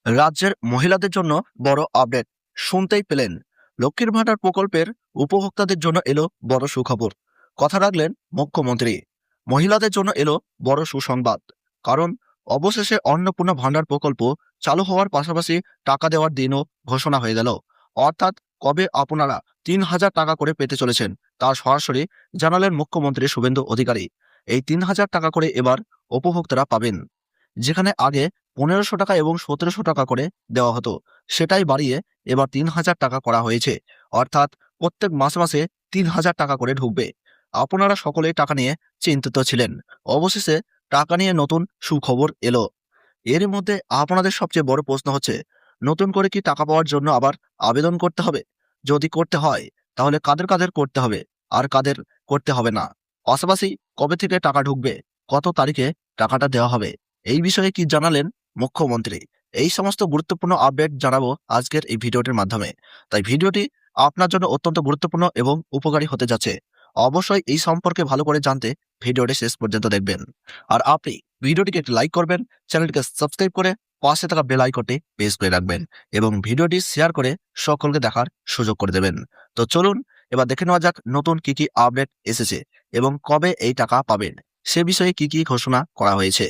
রাজ্যের মহিলাদের জন্য বড় আপডেট শুনতেই পেলেন। লক্ষ্মীর ভাণ্ডার প্রকল্পের উপভোক্তাদের জন্য এলো বড় সুখবর। কথা রাখলেন মুখ্যমন্ত্রী। মহিলাদের জন্য এলো বড় সুসংবাদ। কারণ অবশেষে অন্নপূর্ণা ভাণ্ডার প্রকল্প চালু হওয়ার পাশাপাশি টাকা দেওয়ার দিনও ঘোষণা হয়ে গেল। অর্থাৎ কবে আপনারা ৩,০০০ টাকা করে পেতে চলেছেন তা সরাসরি জানালেন মুখ্যমন্ত্রী শুভেন্দু অধিকারী। এই ৩,০০০ টাকা করে এবার উপভোক্তারা পাবেন। যেখানে আগে ১৫০০ টাকা এবং ১৭০০ টাকা করে দেওয়া হতো, সেটাই বাড়িয়ে এবার ৩,০০০ টাকা করা হয়েছে। অর্থাৎ প্রত্যেক মাসে মাসে ৩,০০০ টাকা করে ঢুকবে। আপনারা সকলেই টাকা নিয়ে চিন্তিত ছিলেন। অবশেষে টাকা নিয়ে নতুন সুখবর এলো। এর মধ্যে আপনাদের সবচেয়ে বড় প্রশ্ন হচ্ছে, নতুন করে কি টাকা পাওয়ার জন্য আবার আবেদন করতে হবে? যদি করতে হয় তাহলে কাদের কাদের করতে হবে আর কাদের করতে হবে না? পাশাপাশি কবে থেকে টাকা ঢুকবে, কত তারিখে টাকাটা দেওয়া হবে, এই বিষয়ে কি জানালেন মুখ্যমন্ত্রী? এই সমস্ত গুরুত্বপূর্ণ আপডেট জানাবো আজকের এই ভিডিওটির মাধ্যমে। তাই ভিডিওটি আপনার জন্য অত্যন্ত গুরুত্বপূর্ণ এবং উপকারী হতে যাচ্ছে। অবশ্যই এই সম্পর্কে ভালো করে জানতে ভিডিওটি শেষ পর্যন্ত দেখবেন। আর আপনি ভিডিওটিকে একটি লাইক করবেন, চ্যানেলটিকে সাবস্ক্রাইব করে পাশে থাকা বেল আইকনটি প্রেস করে রাখবেন এবং ভিডিওটি শেয়ার করে সকলকে দেখার সুযোগ করে দেবেন। তো চলুন এবার দেখে নেওয়া যাক নতুন কি কি আপডেট এসেছে এবং কবে এই টাকা পাবেন, সে বিষয়ে কি কি ঘোষণা করা হয়েছে।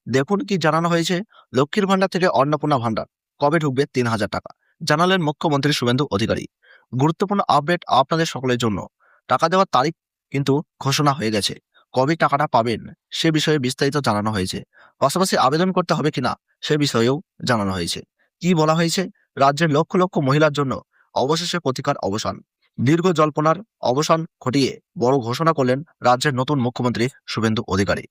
দেখুন কি জানানো হয়েছে। লক্ষ্মীর ভাণ্ডার থেকে অন্নপূর্ণা ভাণ্ডার কবে ঢুকবে ৩,০০০ টাকা, জানালেন মুখ্যমন্ত্রী শুভেন্দু অধিকারী। গুরুত্বপূর্ণ আপডেট আপনাদের সকলের জন্য। টাকা দেওয়ার তারিখ কিন্তু ঘোষণা হয়ে গেছে। কবে টাকাটা পাবেন সে বিষয়ে বিস্তারিত জানানো হয়েছে। পাশাপাশি আবেদন করতে হবে কিনা সে বিষয়েও জানানো হয়েছে। কি বলা হয়েছে? রাজ্যের লক্ষ লক্ষ মহিলার জন্য অবশেষে প্রতিকার অবসান। দীর্ঘ জল্পনার অবসান ঘটিয়ে বড় ঘোষণা করলেন রাজ্যের নতুন মুখ্যমন্ত্রী শুভেন্দু অধিকারী।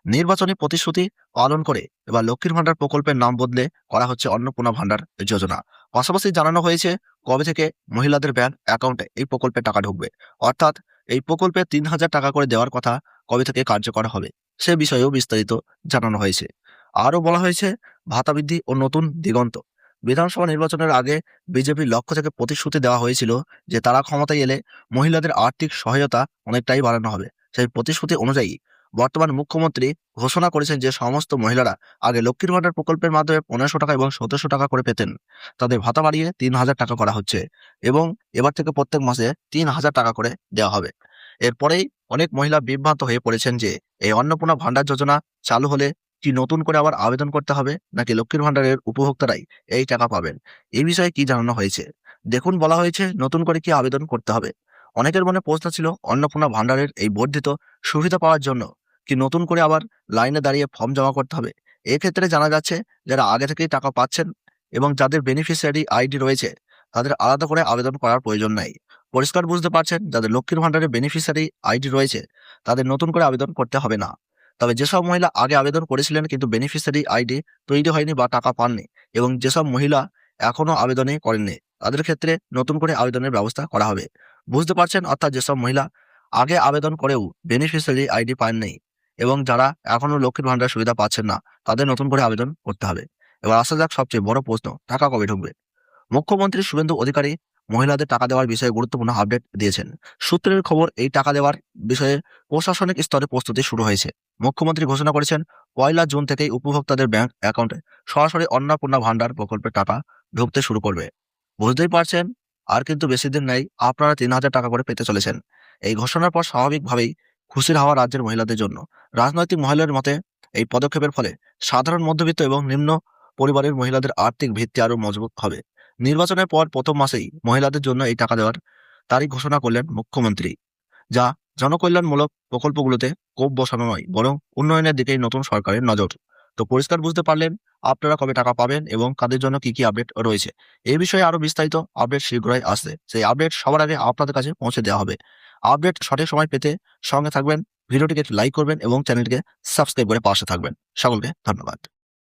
নির্বাচনী প্রতিশ্রুতি পালন করে এবার লক্ষ্মীর ভাণ্ডার প্রকল্পের নাম বদলে করা হচ্ছে অন্নপূর্ণা ভাণ্ডার যোজনা। পাশাপাশি জানানো হয়েছে কবে থেকে মহিলাদের ব্যাংক অ্যাকাউন্টে এই প্রকল্পে টাকা ঢুকবে। অর্থাৎ এই প্রকল্পে ৩,০০০ টাকা করে দেওয়ার কথা কবে থেকে কার্যকর হবে সে বিষয়েও বিস্তারিত জানানো হয়েছে। আরও বলা হয়েছে ভাতা বৃদ্ধি ও নতুন দিগন্ত। বিধানসভা নির্বাচনের আগে বিজেপির লক্ষ্য থেকে প্রতিশ্রুতি দেওয়া হয়েছিল যে তারা ক্ষমতায় এলে মহিলাদের আর্থিক সহায়তা অনেকটাই বাড়ানো হবে। সেই প্রতিশ্রুতি অনুযায়ী বর্তমান মুখ্যমন্ত্রী ঘোষণা করেছেন যে সমস্ত মহিলারা আগে লক্ষ্মীর ভাণ্ডার প্রকল্পের মাধ্যমে ১৫০০ টাকা এবং ১৭০০ টাকা করে পেতেন, তাদের ভাতা বাড়িয়ে ৩,০০০ টাকা করা হচ্ছে এবং এবার থেকে প্রত্যেক মাসে ৩,০০০ টাকা করে দেওয়া হবে। এরপরেই অনেক মহিলা বিভ্রান্ত হয়ে পড়েছেন যে এই অন্নপূর্ণা ভাণ্ডার যোজনা চালু হলে কি নতুন করে আবার আবেদন করতে হবে নাকি লক্ষ্মীর ভাণ্ডারের উপভোক্তারাই এই টাকা পাবেন। এই বিষয়ে কি জানানো হয়েছে দেখুন। বলা হয়েছে নতুন করে কি আবেদন করতে হবে। অনেকের মনে প্রশ্ন ছিল অন্নপূর্ণা ভাণ্ডারের এই বর্ধিত সুবিধা পাওয়ার জন্য কি নতুন করে আবার লাইনে দাঁড়িয়ে ফর্ম জমা করতে হবে। এক্ষেত্রে জানা যাচ্ছে যারা আগে থেকেই টাকা পাচ্ছেন এবং যাদের বেনিফিশিয়ারি আইডি রয়েছে তাদের আলাদা করে আবেদন করার প্রয়োজন নাই। পরিষ্কার বুঝতে পারছেন, যাদের লক্ষ্মীর ভাণ্ডারের বেনিফিশিয়ারি আইডি রয়েছে তাদের নতুন করে আবেদন করতে হবে না। তবে যেসব মহিলা আগে আবেদন করেছিলেন কিন্তু বেনিফিশিয়ারি আইডি তৈরি হয়নি বা টাকা পাননি এবং যেসব মহিলা এখনো আবেদনই করেননি তাদের ক্ষেত্রে নতুন করে আবেদনের ব্যবস্থা করা হবে। বুঝতে পারছেন, অর্থাৎ যেসব মহিলা আগে আবেদন করেও বেনিফিশিয়ারি আইডি পাননি এবং যারা এখনো লক্ষ্মীর ভাণ্ডার সুবিধা পাচ্ছেন না তাদের নতুন করে আবেদন করতে হবে। এবার আসা যাক সবচেয়ে বড় প্রশ্ন, টাকা কবে ঢুকবে। মুখ্যমন্ত্রী শুভেন্দু অধিকারী মহিলাদের টাকা দেওয়ার বিষয়ে গুরুত্বপূর্ণ আপডেট দিয়েছেন। সূত্রের খবর, এই টাকা দেওয়ার বিষয়ে প্রশাসনিক স্তরে প্রস্তুতি শুরু হয়েছে। মুখ্যমন্ত্রী ঘোষণা করেছেন ১ জুন থেকেই উপভোক্তাদের ব্যাংক অ্যাকাউন্টে সরাসরি অন্নপূর্ণা ভাণ্ডার প্রকল্পের টাকা ঢুকতে শুরু করবে। বুঝতেই পারছেন, আর কিন্তু বেশি দিন নেই, আপনারা ৩,০০০ টাকা করে পেতে চলেছেন। এই ঘোষণার পর স্বাভাবিকভাবেই খুশির হাওয়া রাজ্যের মহিলাদের জন্য। রাজনৈতিক মহলের মতে এই পদক্ষেপের ফলে সাধারণ মধ্যবিত্ত এবং নিম্ন পরিবারের মহিলাদের আর্থিক ভিত্তি আরও মজবুত হবে। নির্বাচনের পর প্রথম মাসেই মহিলাদের জন্য এই টাকা দেওয়ার তারিখ ঘোষণা করলেন মুখ্যমন্ত্রী, যা জনকল্যাণমূলক প্রকল্পগুলোতে কোপ বসানো নয় বরং উন্নয়নের দিকেই নতুন সরকারের নজর। তো পরিষ্কার বুঝতে পারলেন আপনারা কবে টাকা পাবেন এবং কাদের জন্য কি কি আপডেট রয়েছে। এই বিষয়ে আরো বিস্তারিত আপডেট শীঘ্রই আসছে, সেই আপডেট সবার আগে আপনাদের কাছে পৌঁছে দেওয়া হবে। আপডেট সঠিক সময় পেতে সঙ্গে থাকবেন, ভিডিওটিকে লাইক করবেন এবং চ্যানেলটিকে সাবস্ক্রাইব করে পাশে থাকবেন। সকলকে ধন্যবাদ।